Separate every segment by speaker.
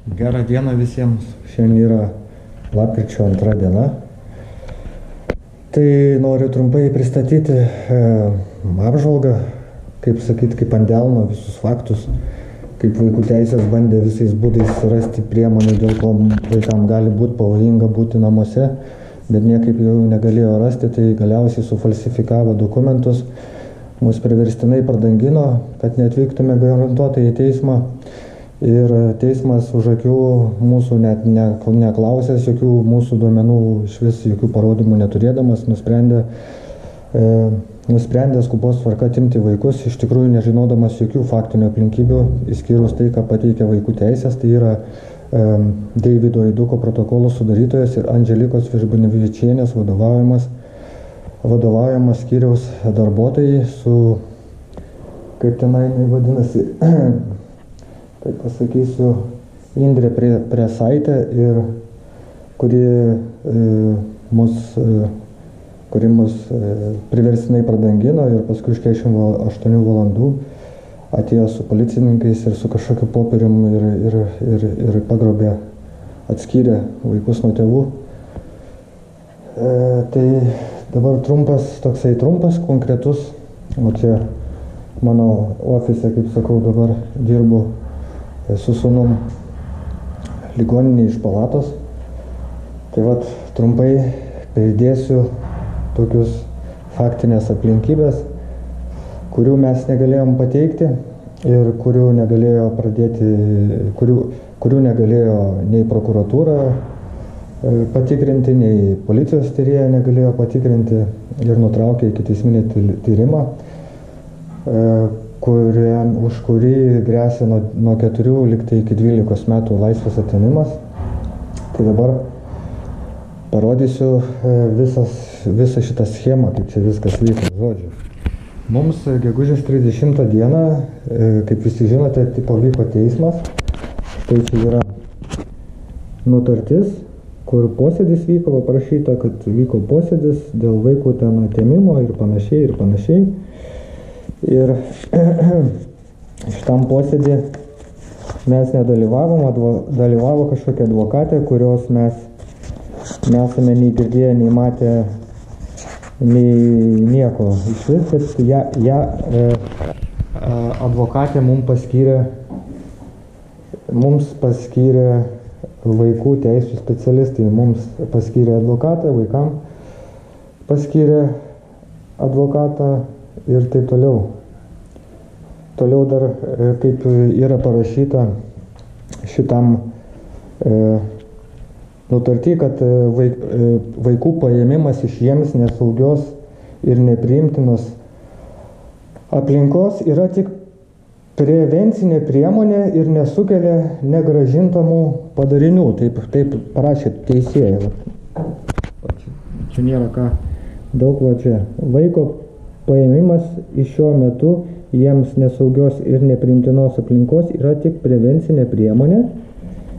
Speaker 1: Gerą dieną visiems. Šiandien yra lapkričio 2 diena. Tai noriu trumpai pristatyti apžvalgą, kaip ant delno visus faktus, kaip vaikų teisės bandė visais būdais rasti priemonių, dėl ko vaikams gali būti pavojinga būti namuose, bet niekaip jau negalėjo rasti, tai galiausiai sufalsifikavo dokumentus, mus priverstinai pradangino, kad neatvyktume garantuotai į teismą. Ir teismas už akių mūsų net neklausęs, jokių mūsų duomenų, iš vis jokių parodymų neturėdamas, nusprendė skubos tvarka atimti vaikus, iš tikrųjų nežinodamas jokių faktinių aplinkybių, išskyrus tai, ką pateikia vaikų teisės, tai yra Deivido Eiduko protokolų sudarytojas ir Andželikos Vižbanevičienės vadovaujamas skyriaus darbuotojai su, kaip tenai vadinasi, tai pasakysiu, Indrė Presaitė, ir kuri mus priverstinai pradangino ir paskui už 48 valandų atėjo su policininkais ir su kažkokiu popierium ir pagrobė, atskyrė vaikus nuo tėvų. Tai dabar trumpas, konkretus, o čia mano ofise, kaip sakau, dabar dirbu su sūnum ligoninėje iš palatos. Tai vat trumpai pridėsiu tokius faktinės aplinkybės, kurių mes negalėjom pateikti ir kurių negalėjo nei prokuratūra patikrinti, nei policijos tyrėja negalėjo patikrinti ir nutraukė ikiteisminį tyrimą, už kurį gresia nuo 4 liktai iki 12 metų laisvės atėmimas. Tai dabar parodysiu visą šitą schemą, kaip čia viskas vyko, žodžiu. Mums gegužės 30 dieną, kaip visi žinote, vyko teismas. Štai čia yra nutartis, kur posėdis vyko, paprašyta, kad vyko posėdis dėl vaikų ten atėmimo ir panašiai. Ir šitam posėdį mes nedalyvavom, dalyvavo kažkokia advokatė, kurios mes nesame nei girdėję, nei matę, nei nieko. Iš vis, advokatė mums paskyrė vaikų teisų specialistai, mums paskyrė advokatą, vaikam paskyrė advokatą ir taip toliau. Toliau dar, kaip yra parašyta šitam nutarty, kad vaikų paėmimas iš jiems nesaugios ir nepriimtinos aplinkos yra tik prevencinė priemonė ir nesukelia negrąžintamų padarinių. Taip parašė teisėja. Čia nėra ką daug čia. Vaiko paėmimas iš šiuo metu jiems nesaugios ir nepriimtinos aplinkos yra tik prevencinė priemonė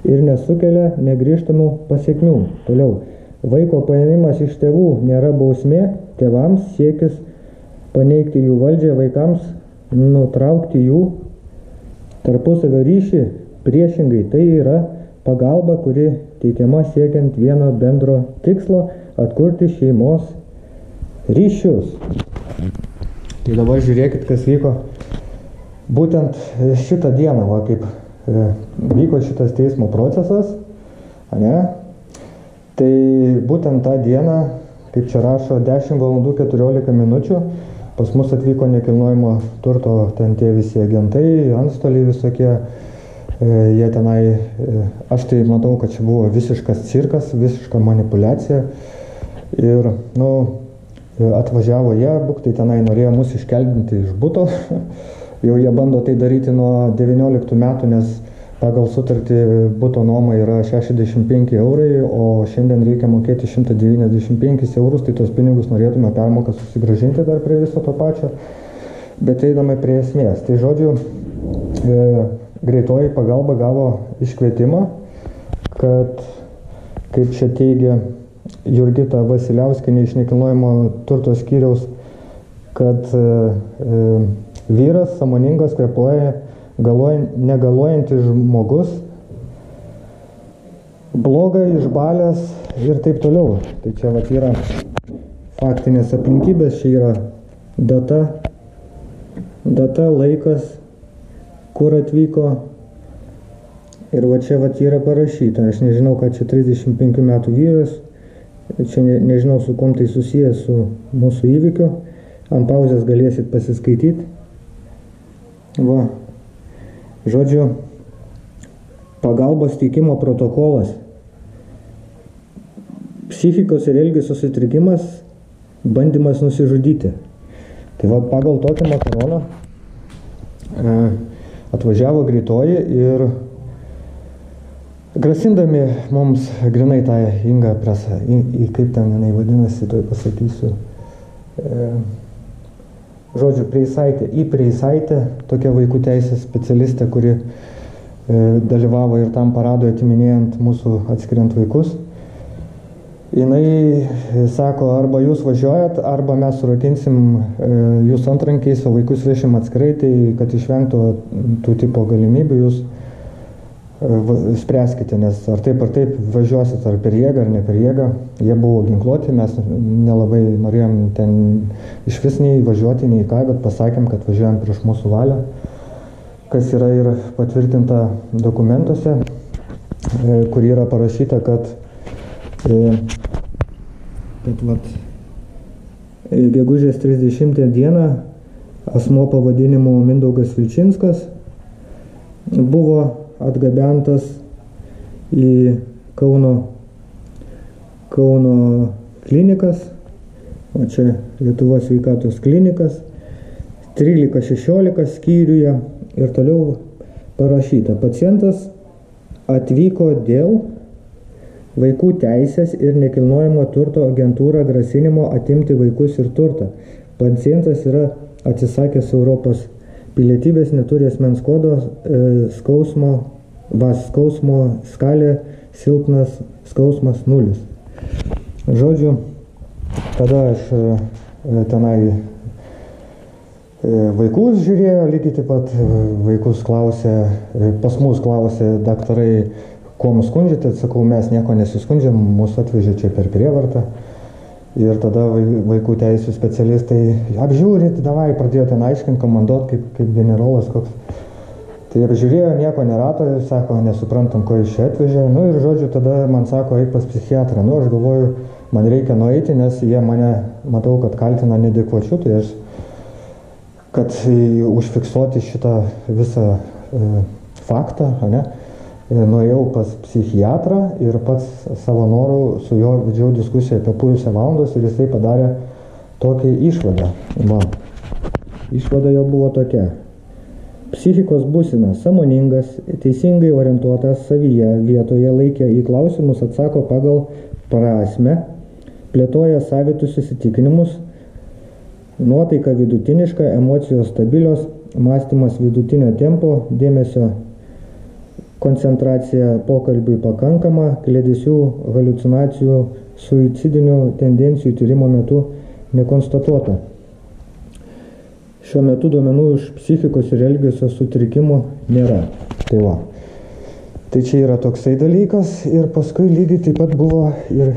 Speaker 1: ir nesukelia negrįžtamų pasekmių. Toliau. Vaiko paėmimas iš tėvų nėra bausmė, tėvams siekis paneigti jų valdžią, vaikams nutraukti jų tarpusavio ryšį, priešingai tai yra pagalba, kuri teikiama siekiant vieno bendro tikslo atkurti šeimos ryšius. Tai dabar žiūrėkit, kas vyko būtent šitą dieną, kaip vyko šitas teismo procesas, ne? Tai būtent tą dieną, kaip čia rašo, 10 valandų 14 minučių, pas mus atvyko nekilnojamo turto ten tie visi agentai, antstoliai visokie, jie tenai, aš tai matau, kad čia buvo visiškas cirkas, visiška manipulacija ir, atvažiavo jie, tai tenai norėjo mus iškeldinti iš buto, jau jie bando tai daryti nuo 19 metų, nes pagal sutartį buto nuoma yra 65 eurai, o šiandien reikia mokėti 195 eurus, tai tos pinigus norėtume permoką susigrąžinti dar prie viso to pačio, bet eidame prie esmės. Tai žodžiu, greitoji pagalba gavo iškvietimą, kad, kaip čia teigia Jurgita Vasiliauskienė iš nekilnojamo turto skyriaus, kad vyras sąmoningas, kvėpuoja, negalojantis žmogus blogai, išbalęs ir taip toliau. Tai čia vat yra faktinės aplinkybės, čia yra data, laikas, kur atvyko. Ir va čia vat yra parašyta, aš nežinau, kad čia 35 metų vyras, čia nežinau, su kom tai susijęs su mūsų įvykiu. Ant pauzės galėsit pasiskaityti. Va, žodžiu, pagalbos teikimo protokolas. Psichikos ir elgesio sutrikimas, bandymas nusižudyti. Tai va, pagal tokį makaroną atvažiavo greitoji ir grasindami mums grinai tą Inga presą, kaip ten jinai vadinasi, toj pasakysiu. Žodžiu, Preisaitė, tokia vaikų teisės specialistė, kuri dalyvavo ir tam paradui atiminėjant mūsų atskiriant vaikus. Jinai sako, arba jūs važiuojat, arba mes surakinsim jūs antrankiais, o vaikus vešim atskirai, tai kad išvengtų tų tipo galimybių, jūs spręskite, nes ar taip važiuosit, ar per jėgą, ar ne per jėgą. Jie buvo ginkluoti, mes nelabai norėjom ten iš vis nei važiuoti, nei ką, bet pasakėm, kad važiuojam prieš mūsų valią, kas yra ir patvirtinta dokumentuose, kur yra parašyta, kad gegužės 30 dieną asmuo pavadinimu Mindaugas Vilčinskas buvo atgabentas į Kauno klinikas, o čia Lietuvos sveikatos klinikas, 13-16 skyriuje ir toliau parašyta, pacientas atvyko dėl vaikų teisės ir nekilnojamo turto agentūra grasinimo atimti vaikus ir turtą. Pacientas yra atsisakęs Europos pilietybės, neturi asmens kodo, skausmo skalė, silpnas skausmas 0. Žodžiu, tada aš tenai vaikus žiūrėjo, lygiai taip pat vaikus klausė, pas mus klausė daktarai, kuom skundžiate, sakau, mes nieko nesiskundžiam, mūsų atvežė čia per prievartą. Ir tada vaikų teisų specialistai apžiūrit, davai, pradėjo ten aiškinti, komanduot kaip generolas koks. Tai apžiūrėjo, nieko nerato, sako, nesuprantam, ko iš čia atvežė. Nu ir žodžiu, tada man sako, eik pas psichiatrą. Nu aš galvoju, man reikia nueiti, nes jie mane, matau, kad kaltina neadekvačiu, tai aš, kad užfiksuoti šitą visą faktą, ne, nuėjau pas psichiatrą ir pats savo norų su juo vedžiau diskusiją apie pusę valandos ir jisai padarė tokią išvadą. Va. Išvada jo buvo tokia. Psichikos būsena sąmoningas, teisingai orientuotas savyje, vietoje laikė į klausimus, atsako pagal prasmę, plėtoja savitus įsitikinimus, nuotaika vidutiniška, emocijos stabilios, mąstymas vidutinio tempo, dėmesio koncentracija pokalbiui pakankama, kliedesių, haliucinacijų, suicidinių tendencijų tyrimo metu nekonstatuota. Šiuo metu duomenų iš psichikos ir elgesio sutrikimų nėra. Tai va. Tai čia yra toksai dalykas ir paskui lygiai taip pat buvo ir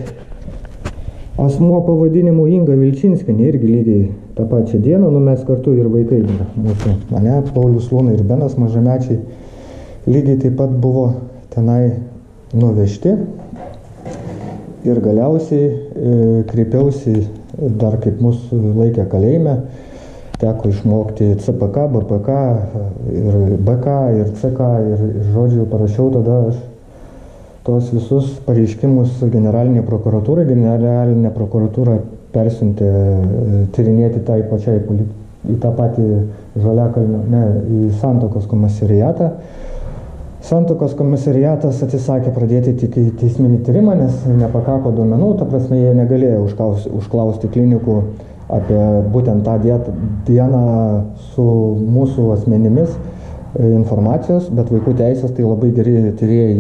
Speaker 1: asmuo pavadinimu Inga Vilčinskienė, irgi lygiai tą pačią dieną, nu mes kartu ir vaikai mūsų, mane, Paulius Lūna ir Benas mažamečiai, lygiai taip pat buvo tenai nuvežti ir galiausiai kreipiausi dar kaip mūsų laikė kalėjime, teko išmokti CPK, BPK ir BK ir CK ir žodžiu parašiau tada aš tos visus pareiškimus generalinė prokuratūra. Generalinė prokuratūra persiuntė tyrinėti tai pačiai į tą patį Žaliakalnio, į Santuokos komisariatą. Santuokos komisariatas atsisakė pradėti tik teisminį tyrimą, nes nepakako duomenų, ta prasme jie negalėjo užklausti klinikų apie būtent tą dieną su mūsų asmenimis informacijos, bet vaikų teisės tai labai geri tyrėjai,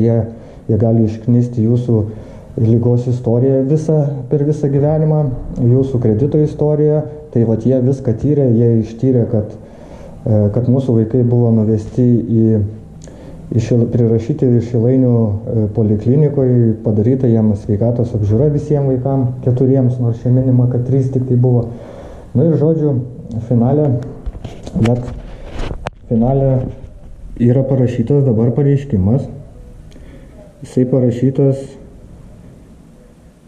Speaker 1: jie gali išknisti jūsų ligos istoriją per visą gyvenimą, jūsų kredito istoriją, tai vat jie viską tyrė, jie ištyrė, kad mūsų vaikai buvo nuvesti prirašyti Šilainių poliklinikoje, padaryta jam sveikatos apžiūra visiems vaikams, 4, nors čia minima, kad 3 tik tai buvo. Nu ir žodžiu, finale yra parašytas dabar pareiškimas. Jisai parašytas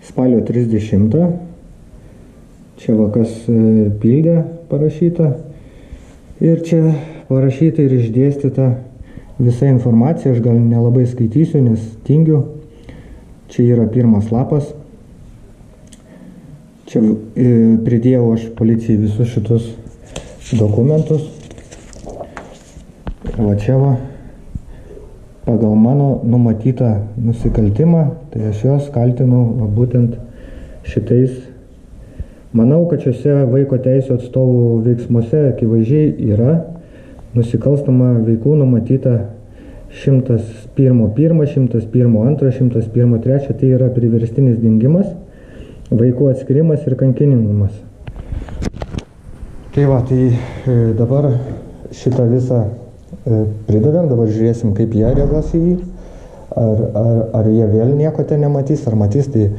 Speaker 1: spalio 30. Čia vakas pildė parašyta. Ir čia parašyta ir išdėstyta visa informacija, aš gal nelabai skaitysiu, nes tingiu. Čia yra pirmas lapas. Čia pridėjau aš policijai visus šitus dokumentus. Ir va čia va, pagal mano numatytą nusikaltimą, tai aš juos kaltinu būtent šitais. Manau, kad šiuose vaiko teisių atstovų veiksmuose akivaizdžiai yra nusikalstama veikų numatyta 101.1, 101.2, 101.3, tai yra priverstinis dingimas, vaikų atskirimas ir kankinimas. Tai va, tai dabar šitą visą pridavėm, dabar žiūrėsim, kaip jie reaguos į jį, ar jie vėl nieko ten nematys, ar matys, tai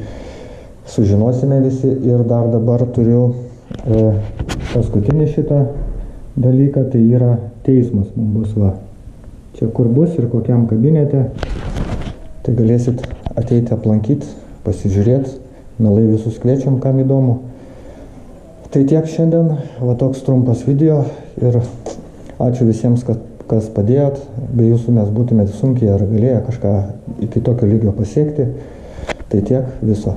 Speaker 1: sužinosime visi. Ir dar dabar turiu paskutinį šitą dalyką, tai yra teismas mums bus va. Čia kur bus ir kokiam kabinete, tai galėsit ateiti aplankyti, pasižiūrėti, mielai visus kviečiam, kam įdomu. Tai tiek šiandien, va toks trumpas video ir ačiū visiems, kas padėjot, be jūsų mes būtume sunkiai ar galėję kažką iki tokio lygio pasiekti. Tai tiek viso.